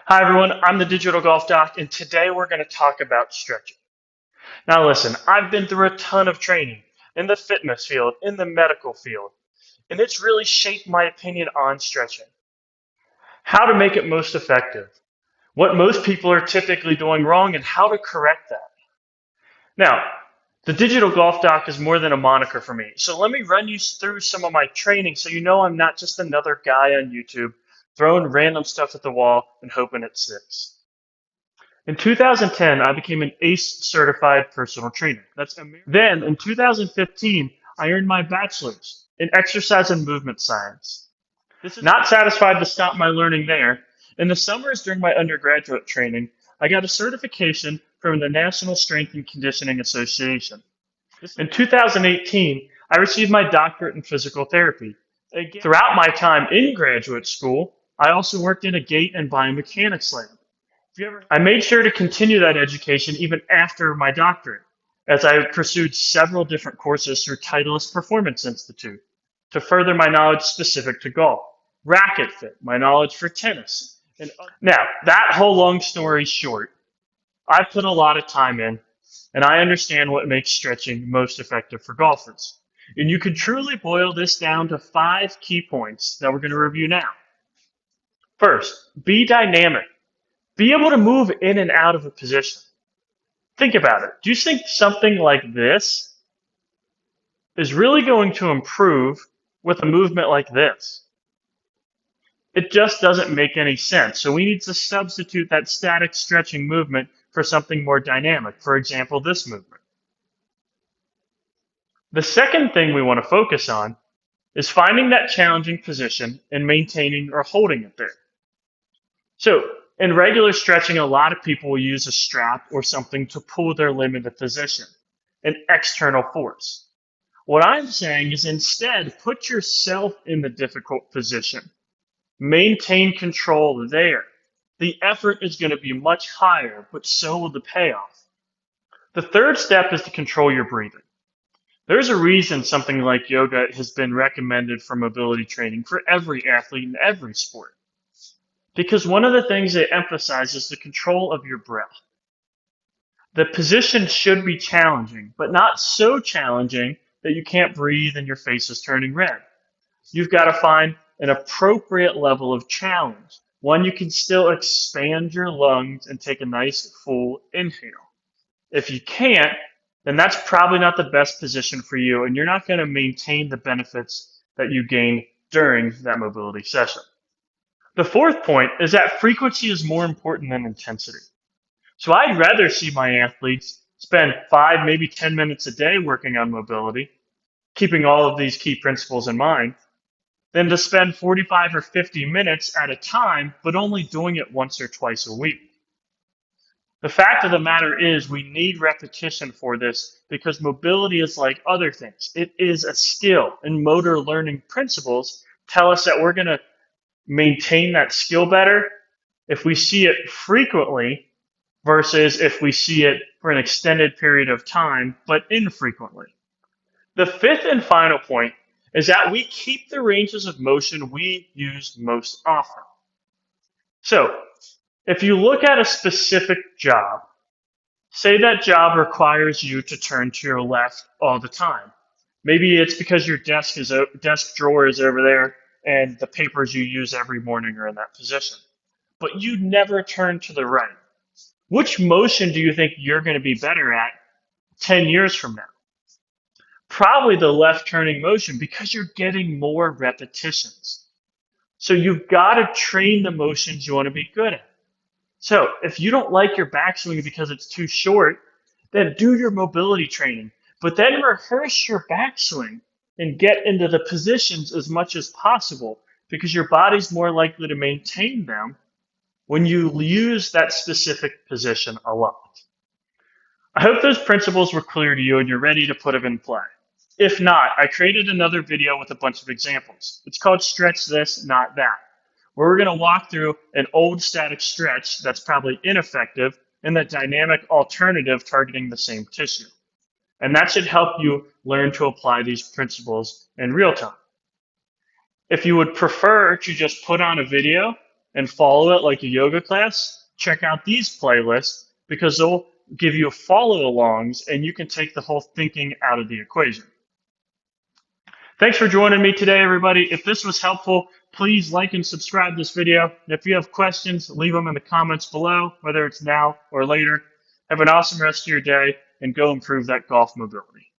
Hi everyone, I'm the Digital Golf Doc, and today we're going to talk about stretching. Now listen, I've been through a ton of training in the fitness field, in the medical field, and it's really shaped my opinion on stretching. How to make it most effective, what most people are typically doing wrong, and how to correct that. Now, the Digital Golf Doc is more than a moniker for me, so let me run you through some of my training so you know I'm not just another guy on YouTube throwing random stuff at the wall and hoping it sticks. In 2010, I became an ACE certified personal trainer. Then in 2015, I earned my bachelor's in exercise and movement science. Not satisfied to stop my learning there, in the summers during my undergraduate training, I got a certification from the National Strength and Conditioning Association. In 2018, I received my doctorate in physical therapy. Throughout my time in graduate school, I also worked in a gait and biomechanics lab. I made sure to continue that education even after my doctorate, as I pursued several different courses through Titleist Performance Institute to further my knowledge specific to golf, racket fit, my knowledge for tennis. Now, that whole long story short, I put a lot of time in, and I understand what makes stretching most effective for golfers. And you can truly boil this down to 5 key points that we're going to review now. First, be dynamic. Be able to move in and out of a position. Think about it. Do you think something like this is really going to improve with a movement like this? It just doesn't make any sense. So we need to substitute that static stretching movement for something more dynamic. For example, this movement. The second thing we want to focus on is finding that challenging position and maintaining or holding it there. So in regular stretching, a lot of people will use a strap or something to pull their limb into position, an external force. What I'm saying is instead, put yourself in the difficult position. Maintain control there. The effort is going to be much higher, but so will the payoff. The third step is to control your breathing. There's a reason something like yoga has been recommended for mobility training for every athlete in every sport. Because one of the things they emphasize is the control of your breath. The position should be challenging, but not so challenging that you can't breathe and your face is turning red. You've got to find an appropriate level of challenge, one you can still expand your lungs and take a nice full inhale. If you can't, then that's probably not the best position for you, and you're not going to maintain the benefits that you gain during that mobility session. The fourth point is that frequency is more important than intensity. So I'd rather see my athletes spend 5, maybe 10 minutes a day working on mobility, keeping all of these key principles in mind, than to spend 45 or 50 minutes at a time, but only doing it once or twice a week. The fact of the matter is we need repetition for this because mobility is like other things. It is a skill, and motor learning principles tell us that we're going to maintain that skill better if we see it frequently versus if we see it for an extended period of time, but infrequently. The fifth and final point is that we keep the ranges of motion we use most often. So, if you look at a specific job, say that job requires you to turn to your left all the time. Maybe it's because your desk drawer is over there and the papers you use every morning are in that position. But you never turn to the right. Which motion do you think you're going to be better at 10 years from now? Probably the left turning motion because you're getting more repetitions. So you've got to train the motions you want to be good at. So if you don't like your backswing because it's too short, then do your mobility training. But then rehearse your backswing and get into the positions as much as possible because your body's more likely to maintain them when you use that specific position a lot. I hope those principles were clear to you and you're ready to put them in play. If not, I created another video with a bunch of examples. It's called Stretch This, Not That, where we're going to walk through an old static stretch that's probably ineffective and a dynamic alternative targeting the same tissue. And that should help you learn to apply these principles in real time. If you would prefer to just put on a video, and follow it like a yoga class, check out these playlists because they'll give you follow alongs and you can take the whole thinking out of the equation. Thanks for joining me today, everybody. If this was helpful, please like and subscribe this video. And if you have questions, leave them in the comments below, whether it's now or later. Have an awesome rest of your day and go improve that golf mobility.